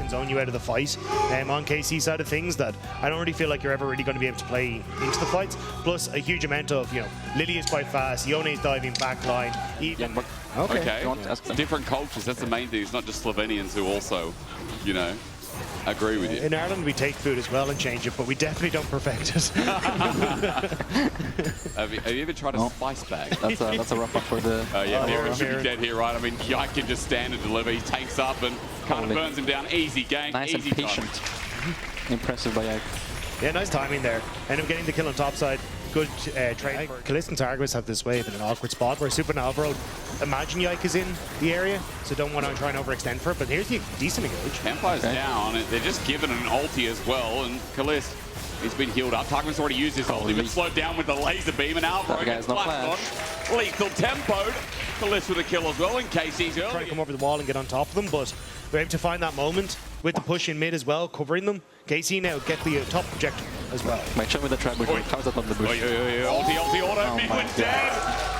and zone you out of the fight on KC side of things that I don't really feel like you're ever really going to be able to play into the fights. Plus a huge amount of, you know, Lillia is quite fast, Yone is diving backline. Even okay. Different cultures, that's the main thing. It's not just Slovenians who also, you know, agree with you. In Ireland we take food as well and change it, but we definitely don't perfect it. Have you ever tried a spice bag? That's a rough one for the... yeah, Myrwn should be dead here, right? I mean, Yike can just stand and deliver. He takes up and kind of burns him down. Easy game, nice easy and patient. Impressive by Yike. Yeah, nice timing there. End up getting the kill on top side. Good trade. Caliste and Targamas have this wave in an awkward spot where Supa and Alvaro imagine Yike is in the area, so don't want to try and overextend for it, but here's the decent engage. Campire's down, they're just given an ulti as well, and Caliste, he's been healed up. Targamas already used his ulti, but slowed down with the laser beam, and Alvaro gets flashed on. Lethal tempoed. Caliste with a kill as well in case he's early. Trying to come over the wall and get on top of them, but they're able to find that moment with the push in mid as well, covering them. KC now get the top projector as well. Might show me the trap before he comes up on the bush. Ulti auto, Myrwn dead.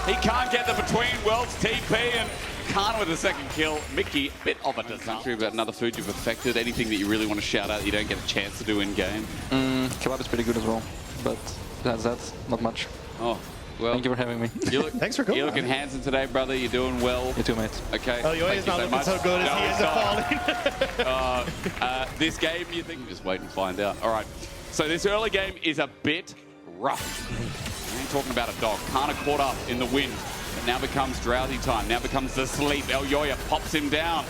He can't get the between worlds TP, and Canna with the second kill. Mikyx, a bit of a disaster. About another food you've affected. Anything that you really want to shout out that you don't get a chance to do in game? Kebab is pretty good as well, but that's that. Not much. Oh. Well, thank you for having me. Thanks for coming. You're looking handsome today, brother. You're doing well. You too, mate. Okay. Elyoya is not looking so good as he ends up falling. This game, you think? Just wait and find out. All right. So this early game is a bit rough. I ain't talking about a dog. Canna caught up in the wind. It now becomes drowsy time. Now becomes the sleep. Elyoya pops him down.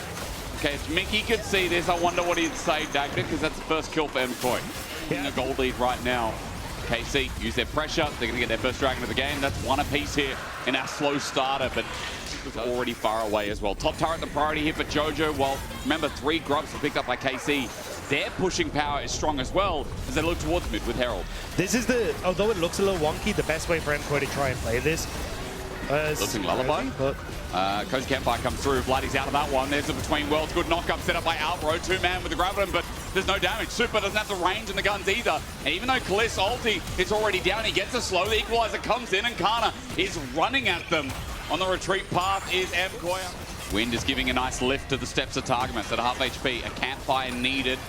Okay, if Mikyx could see this, I wonder what he'd say, Dagda, because that's the first kill for MKOI. Getting a gold lead right now. KC use their pressure. They're going to get their first dragon of the game. That's one apiece here in our slow starter, but it's already far away as well. Top turret, the priority here for Jojo. Well, remember, 3 grubs were picked up by KC. Their pushing power is strong as well as they look towards mid with Herald. This is the, although it looks a little wonky, the best way for MKOI to try and play this. Looking lullaby. Cozy Campfire comes through. Vladi's out of that one. There's a between worlds. Good knock-up set up by Alvaro. 2-man with the Graviton, but there's no damage. Supa doesn't have the range in the guns either. And even though Caliste ulti is already down, he gets a slow. The equalizer comes in, and Canna is running at them. On the retreat path is MKOI. Wind is giving a nice lift to the steps of Targamas at half HP. A campfire needed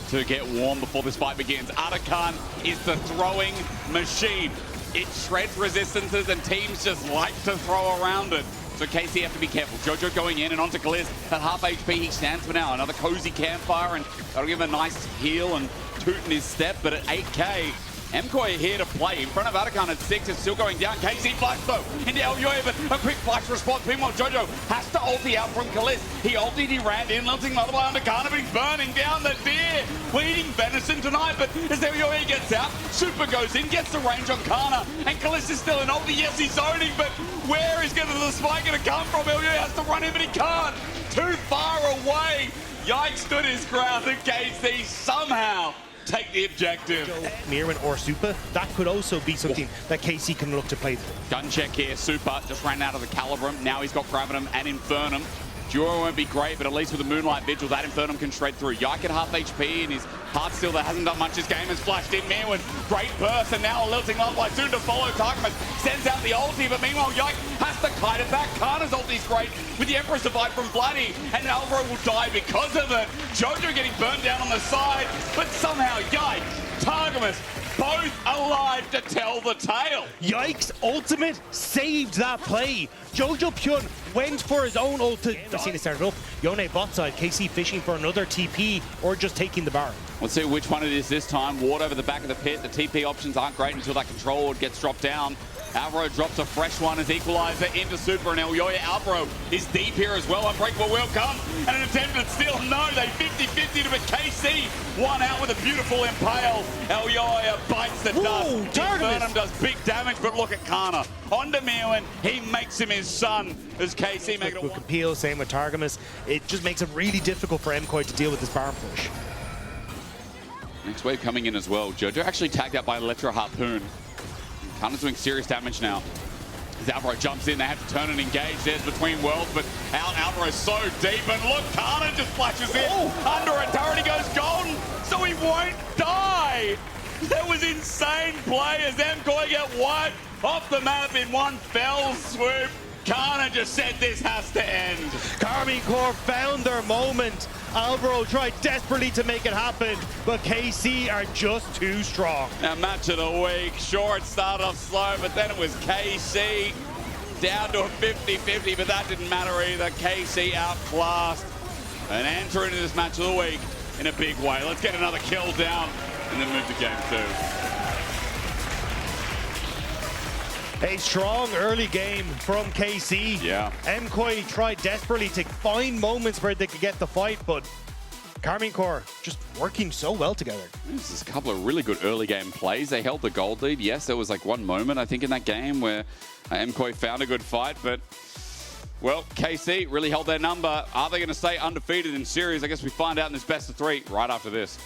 to get warm before this fight begins. Atakan is the throwing machine. It shreds resistances, and teams just like to throw around it. So KC have to be careful. Jojo going in and onto Caliste at half HP. He stands for now. Another cozy campfire, and that'll give him a nice heal and toot in his step. But at 8k, MKOI here to play. In front of Atakan at 6, it's still going down. KC flash though into Elyoya, but a quick flash response. Meanwhile, Jojo has to ulti out from Caliste. He ultied, he ran in, lilting multiple under Canna, but he's burning down the deer. We're eating venison tonight, but as Elyoya gets out, Supa goes in, gets the range on Canna, and Caliste is still in ulti. Yes, he's zoning, but where is the spike going to come from? Elyoya has to run in, but he can't. Too far away. Yike stood his ground, and KC somehow take the objective. Myrwn or Supa, that could also be something that KC can look to play through. Gun check here, Supa just ran out of the Calibrum. Now he's got Gravitum and Infernum. Duo won't be great, but at least with the Moonlight Vigil, that Infernum can shred through. Yike at half HP, and his heart still that hasn't done much. This game has flashed in. Myrwn, great burst, and now a lilting lullaby soon to follow. Targamas sends out the ulti, but meanwhile, Yike has to kite it back. Canna's ulti's great with the Empress Divide from Vladi, and Alvaro will die because of it. Jojo getting burned down on the side, but somehow Yike, Targamas, both alive to tell the tale. Yike's ultimate saved that play. Jojopyun went for his own ulti. I've seen it started up. Yone bot side, KC fishing for another TP or just taking the Baron. Let's see which one it is this time. Ward over the back of the pit. The TP options aren't great until that control ward gets dropped down. Alvaro drops a fresh one as equalizer into Supa, and Elyoya. Alvaro is deep here as well. Unbreakable will come, and an attempted steal. No, they 50-50 to KC. One out with a beautiful impale. Elyoya bites the dust. Infernum does big damage, but look at Canna. Onto Myrwn, he makes him his son as KC make it a Capil, same with Targamas. It just makes it really difficult for MKOI to deal with this Baron push. Next wave coming in as well. Jojo actually tagged out by Electro Harpoon. Canna's doing serious damage now. As Alvaro jumps in, they have to turn and engage. There's between worlds, but Alvaro's so deep. And look, Canna just flashes in. Under a turret, he goes golden, so he won't die. That was insane play as MKOI get wiped off the map in one fell swoop. Canna just said this has to end. Karmine Corp found their moment. Alvaro tried desperately to make it happen, but KC are just too strong. Now, match of the week. Sure, it started off slow, but then it was KC down to a 50-50, but that didn't matter either. KC outclassed and enter into this match of the week in a big way. Let's get another kill down and then move to game 2. A strong early game from KC. Yeah. MKOI tried desperately to find moments where they could get the fight, but Karmine Corp just working so well together. This is a couple of really good early game plays. They held the gold lead. Yes, there was like one moment, I think, in that game where MKOI found a good fight, but, well, KC really held their number. Are they going to stay undefeated in series? I guess we find out in this best of 3 right after this.